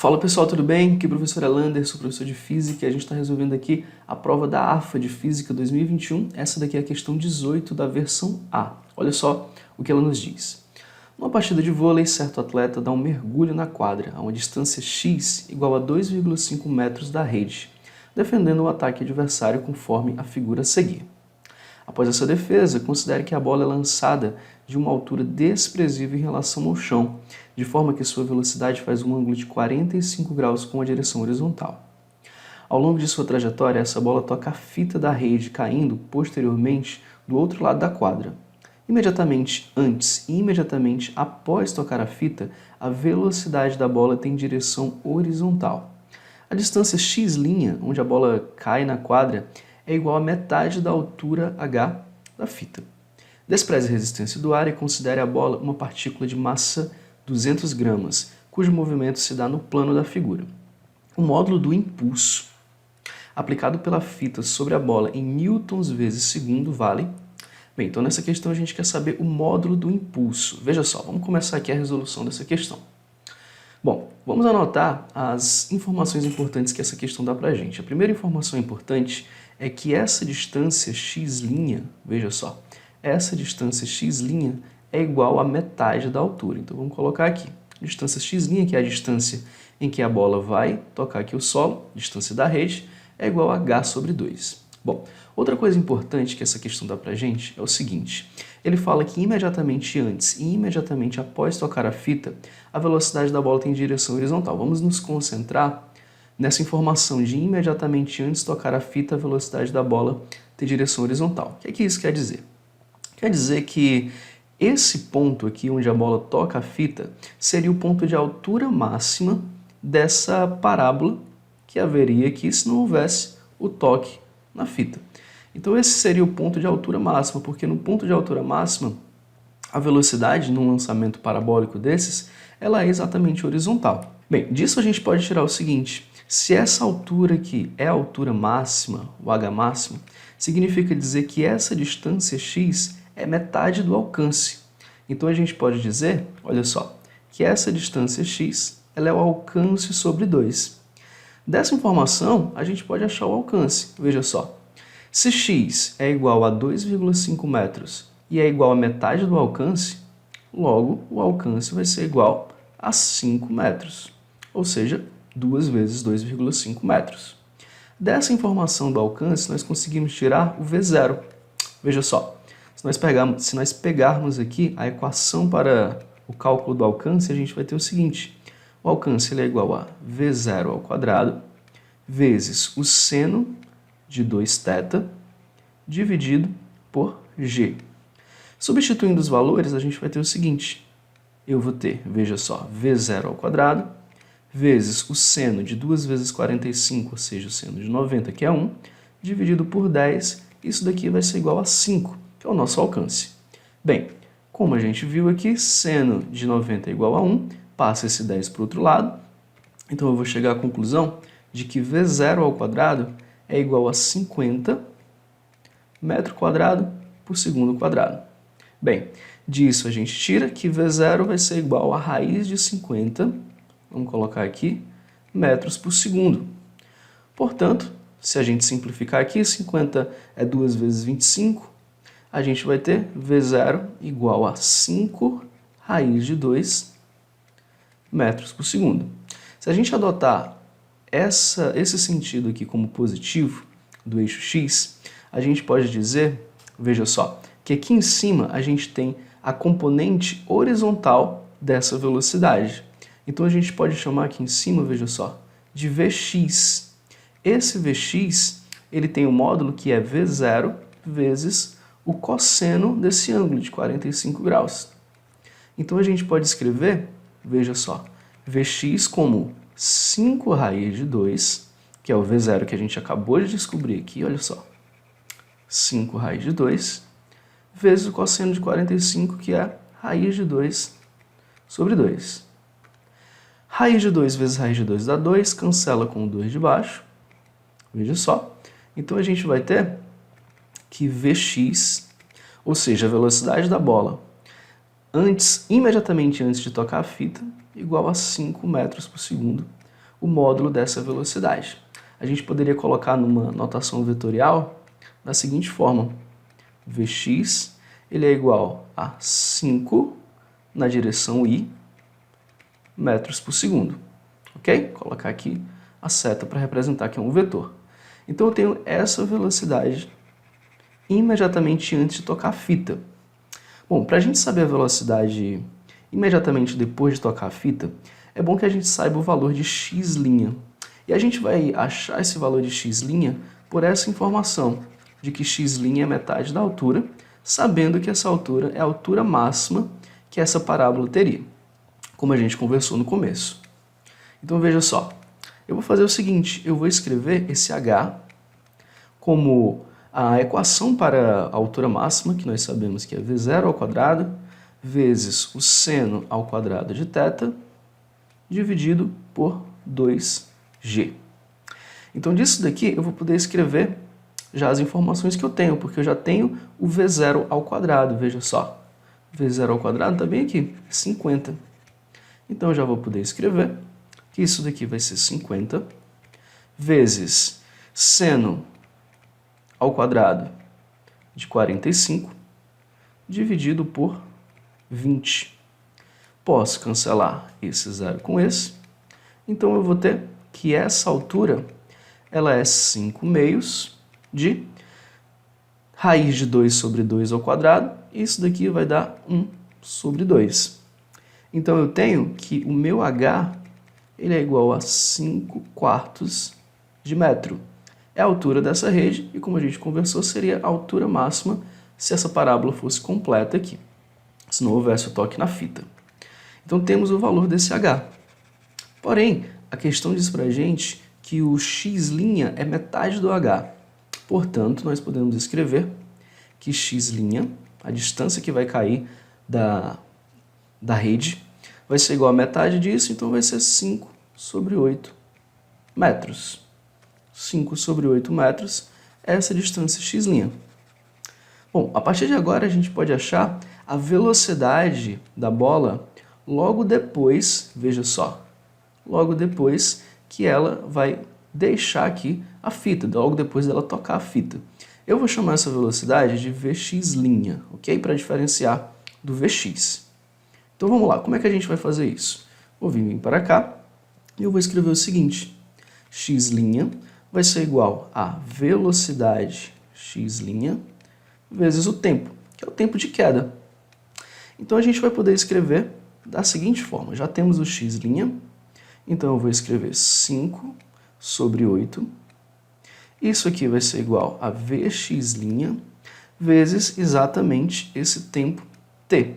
Fala pessoal, tudo bem? Aqui é o professor Elander, sou professor de Física e a gente está resolvendo aqui a prova da AFA de Física 2021. Essa daqui é a questão 18 da versão A. Olha só o que ela nos diz. Numa partida de vôlei, certo atleta dá um mergulho na quadra a uma distância x igual a 2,5 metros da rede, defendendo o ataque adversário conforme a figura a seguir. Após essa defesa, considere que a bola é lançada de uma altura desprezível em relação ao chão, de forma que sua velocidade faz um ângulo de 45 graus com a direção horizontal. Ao longo de sua trajetória, essa bola toca a fita da rede, caindo posteriormente do outro lado da quadra. Imediatamente antes e imediatamente após tocar a fita, a velocidade da bola tem direção horizontal. A distância x', onde a bola cai na quadra, é igual a metade da altura h da fita. Despreze a resistência do ar e considere a bola uma partícula de massa 200 gramas, cujo movimento se dá no plano da figura. O módulo do impulso aplicado pela fita sobre a bola em newtons vezes segundo vale... Bem, então nessa questão a gente quer saber o módulo do impulso. Veja só, vamos começar aqui a resolução dessa questão. Bom, vamos anotar as informações importantes que essa questão dá pra gente. A primeira informação importante é que essa distância x', veja só, essa distância x' é igual a metade da altura. Então vamos colocar aqui, distância x', que é a distância em que a bola vai tocar aqui o solo, distância da rede, é igual a h sobre 2. Bom, outra coisa importante que essa questão dá pra gente é o seguinte, ele fala que imediatamente antes e imediatamente após tocar a fita, a velocidade da bola tem direção horizontal. Vamos nos concentrar nessa informação de imediatamente antes de tocar a fita, a velocidade da bola tem direção horizontal. O que isso quer dizer? Quer dizer que esse ponto aqui, onde a bola toca a fita, seria o ponto de altura máxima dessa parábola que haveria aqui se não houvesse o toque na fita. Então esse seria o ponto de altura máxima, porque no ponto de altura máxima, a velocidade num lançamento parabólico desses, ela é exatamente horizontal. Bem, disso a gente pode tirar o seguinte, se essa altura aqui é a altura máxima, o h máximo, significa dizer que essa distância x é metade do alcance. Então a gente pode dizer, olha só, que essa distância x ela é o alcance sobre 2. Dessa informação, a gente pode achar o alcance. Veja só, se x é igual a 2,5 metros e é igual a metade do alcance, logo o alcance vai ser igual a 5 metros, ou seja, 2 vezes 2,5 metros. Dessa informação do alcance, nós conseguimos tirar o V0. Veja só, se nós pegarmos aqui a equação para o cálculo do alcance, a gente vai ter o seguinte, o alcance ele é igual a V0 ao quadrado vezes o seno de 2θ dividido por g. Substituindo os valores, a gente vai ter o seguinte, eu vou ter, veja só, V0 ao quadrado vezes o seno de 2 vezes 45, ou seja, o seno de 90, que é 1, dividido por 10, isso daqui vai ser igual a 5, que é o nosso alcance. Bem, como a gente viu aqui, seno de 90 é igual a 1, passa esse 10 para o outro lado, então eu vou chegar à conclusão de que V0 ao quadrado é igual a 50 metro quadrado por segundo quadrado. Bem, disso a gente tira que V0 vai ser igual a raiz de 50, vamos colocar aqui, metros por segundo. Portanto, se a gente simplificar aqui, 50 é 2 vezes 25, a gente vai ter V0 igual a 5 raiz de 2 metros por segundo. Se a gente adotar esse sentido aqui como positivo do eixo x, a gente pode dizer, veja só, que aqui em cima a gente tem a componente horizontal dessa velocidade. Então a gente pode chamar aqui em cima, veja só, de Vx. Esse Vx, ele tem um módulo que é V0 vezes o cosseno desse ângulo de 45 graus. Então a gente pode escrever, veja só, Vx como 5 raiz de 2, que é o V0 que a gente acabou de descobrir aqui, olha só, 5 raiz de 2, vezes o cosseno de 45, que é raiz de 2 sobre 2. Raiz de 2 vezes raiz de 2 dá 2, cancela com o 2 de baixo, veja só. Então a gente vai ter que Vx, ou seja, a velocidade da bola, imediatamente antes de tocar a fita, igual a 5 metros por segundo, o módulo dessa velocidade. A gente poderia colocar numa notação vetorial da seguinte forma: Vx ele é igual a 5 na direção i metros por segundo. Ok? Vou colocar aqui a seta para representar que é um vetor. Então eu tenho essa velocidade imediatamente antes de tocar a fita. Bom, para a gente saber a velocidade imediatamente depois de tocar a fita, é bom que a gente saiba o valor de x'. E a gente vai achar esse valor de x' por essa informação, de que x' é metade da altura, sabendo que essa altura é a altura máxima que essa parábola teria, como a gente conversou no começo. Então veja só, eu vou fazer o seguinte, eu vou escrever esse h como a equação para a altura máxima, que nós sabemos que é v0² vezes o seno ao quadrado de θ, dividido por 2g. Então disso daqui eu vou poder escrever já as informações que eu tenho, porque eu já tenho o v0², veja só. v0² está bem aqui, 50. Então eu já vou poder escrever que isso daqui vai ser 50 vezes seno ao quadrado de 45 dividido por 20. Posso cancelar esse zero com esse, então eu vou ter que essa altura ela é 5 meios de raiz de 2 sobre 2 ao quadrado, e isso daqui vai dar 1 sobre 2. Então eu tenho que o meu h ele é igual a 5/4 de metro. É a altura dessa rede, e como a gente conversou, seria a altura máxima se essa parábola fosse completa aqui, se não houvesse o toque na fita. Então temos o valor desse h. Porém, a questão diz pra gente que o x' é metade do h. Portanto, nós podemos escrever que x', a distância que vai cair da rede, vai ser igual a metade disso, então vai ser 5 sobre 8 metros. 5 sobre 8 metros é essa distância x'. Bom, a partir de agora a gente pode achar a velocidade da bola logo depois, veja só, logo depois que ela vai deixar aqui a fita, logo depois dela tocar a fita. Eu vou chamar essa velocidade de Vx', ok? Para diferenciar do Vx. Então vamos lá, como é que a gente vai fazer isso? Vou vir para cá e eu vou escrever o seguinte: x' vai ser igual a velocidade x' vezes o tempo, que é o tempo de queda. Então a gente vai poder escrever da seguinte forma: já temos o x', então eu vou escrever 5 sobre 8. Isso aqui vai ser igual a Vx' vezes exatamente esse tempo t.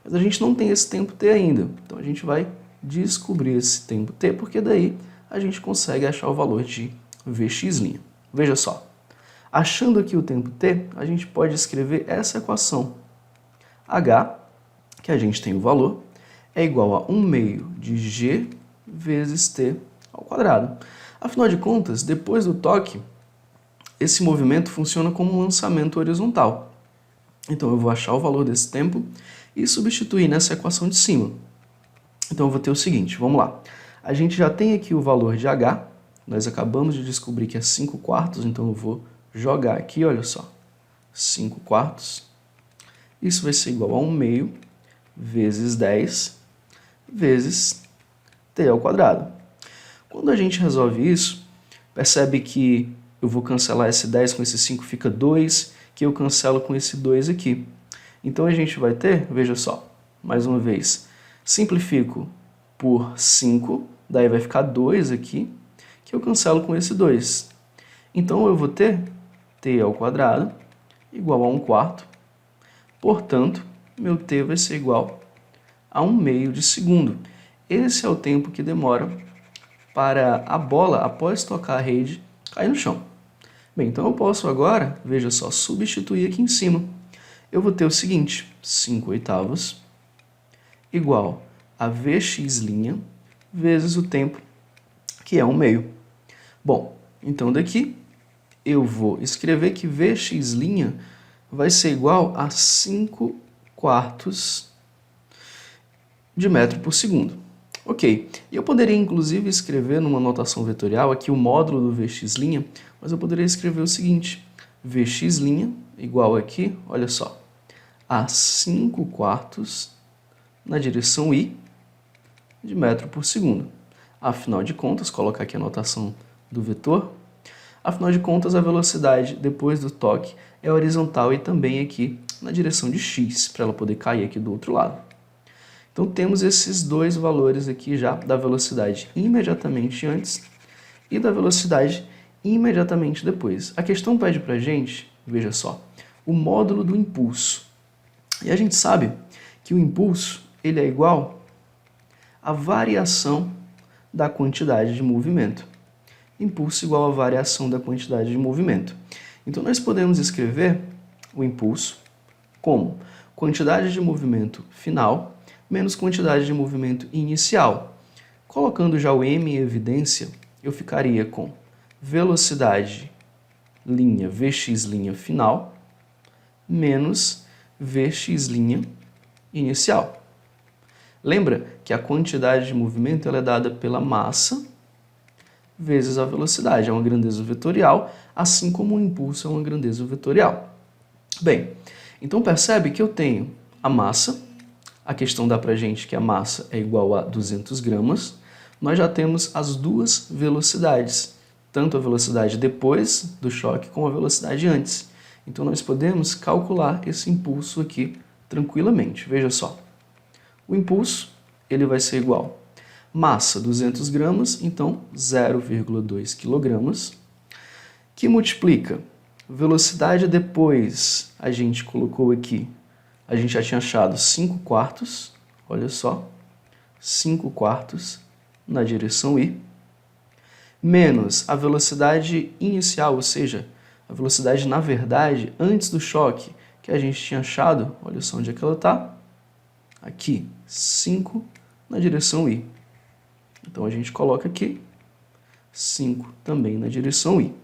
Mas a gente não tem esse tempo t ainda, então a gente vai descobrir esse tempo t, porque daí a gente consegue achar o valor de Vx'. Veja só, achando aqui o tempo t, a gente pode escrever essa equação. H, que a gente tem o valor, é igual a 1 meio de g vezes t ao quadrado. Afinal de contas, depois do toque, esse movimento funciona como um lançamento horizontal. Então eu vou achar o valor desse tempo e substituir nessa equação de cima. Então eu vou ter o seguinte, vamos lá. A gente já tem aqui o valor de h, nós acabamos de descobrir que é 5/4, então eu vou jogar aqui, olha só, 5/4. Isso vai ser igual a 1 meio vezes 10 vezes t ao quadrado. Quando a gente resolve isso, percebe que eu vou cancelar esse 10 com esse 5, fica 2, que eu cancelo com esse 2 aqui. Então a gente vai ter, veja só, mais uma vez, simplifico por 5, daí vai ficar 2 aqui, que eu cancelo com esse 2. Então eu vou ter t ao quadrado igual a 1/4, portanto, meu t vai ser igual a 1 meio de segundo. Esse é o tempo que demora para a bola, após tocar a rede, cair no chão. Bem, então eu posso agora, veja só, substituir aqui em cima. Eu vou ter o seguinte, 5/8 igual a Vx' vezes o tempo, que é 1 meio. Bom, então daqui eu vou escrever que Vx' vai ser igual a 5/4 de metro por segundo. Ok, e eu poderia inclusive escrever numa notação vetorial aqui o módulo do Vx', mas eu poderia escrever o seguinte, Vx' igual aqui, olha só, a 5/4 na direção I de metro por segundo. Afinal de contas, colocar aqui a notação do vetor, afinal de contas a velocidade depois do toque é horizontal e também aqui na direção de x, para ela poder cair aqui do outro lado. Então temos esses dois valores aqui já da velocidade imediatamente antes e da velocidade imediatamente depois. A questão pede pra gente, veja só, o módulo do impulso. E a gente sabe que o impulso ele é igual à variação da quantidade de movimento. Impulso igual à variação da quantidade de movimento. Então nós podemos escrever o impulso como quantidade de movimento final menos quantidade de movimento inicial. Colocando já o m em evidência, eu ficaria com velocidade Vx' final menos Vx' inicial. Lembra que a quantidade de movimento ela é dada pela massa vezes a velocidade, é uma grandeza vetorial, assim como o impulso é uma grandeza vetorial. Bem, então percebe que eu tenho a massa, a questão dá pra gente que a massa é igual a 200 gramas, nós já temos as duas velocidades, tanto a velocidade depois do choque como a velocidade antes. Então nós podemos calcular esse impulso aqui tranquilamente. Veja só, o impulso ele vai ser igual massa 200 gramas, então 0,2 kg, que multiplica velocidade depois, a gente colocou aqui, a gente já tinha achado 5/4, olha só, 5/4 na direção I, menos a velocidade inicial, ou seja, a velocidade na verdade antes do choque, que a gente tinha achado, olha só onde é que ela está, aqui, 5 na direção I. Então a gente coloca aqui 5 também na direção I.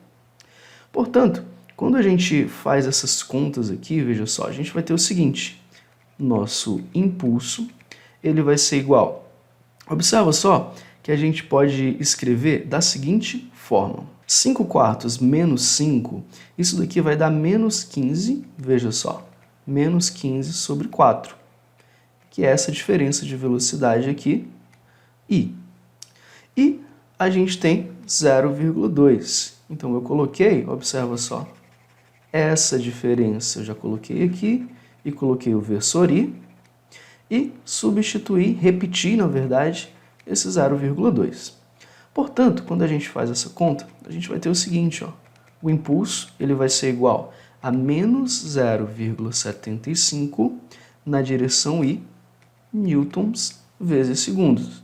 Portanto, quando a gente faz essas contas aqui, veja só, a gente vai ter o seguinte, nosso impulso ele vai ser igual, observa só que a gente pode escrever da seguinte forma, 5/4 menos 5, isso daqui vai dar menos 15, veja só, menos 15 sobre 4, que é essa diferença de velocidade aqui, I. E a gente tem 0,2. Então eu coloquei, observa só, essa diferença eu já coloquei aqui e coloquei o versor I e substituí, repeti na verdade, esse 0,2. Portanto, quando a gente faz essa conta, a gente vai ter o seguinte, ó, o impulso ele vai ser igual a menos 0,75 na direção I, newtons vezes segundos.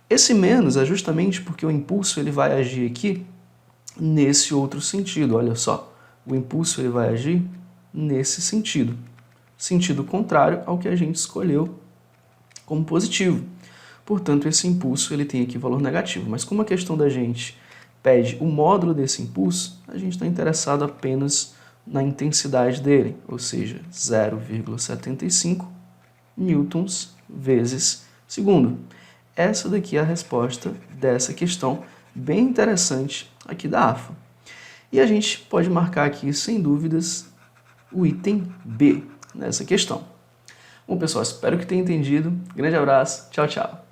Esse menos é justamente porque o impulso ele vai agir aqui nesse outro sentido, olha só. O impulso ele vai agir nesse sentido. Sentido contrário ao que a gente escolheu como positivo. Portanto, esse impulso ele tem aqui valor negativo. Mas como a questão da gente pede o módulo desse impulso, a gente está interessado apenas na intensidade dele, ou seja, 0,75 newtons vezes segundo. Essa daqui é a resposta dessa questão bem interessante aqui da AFA. E a gente pode marcar aqui, sem dúvidas, o item B nessa questão. Bom, pessoal, espero que tenham entendido. Grande abraço, tchau, tchau.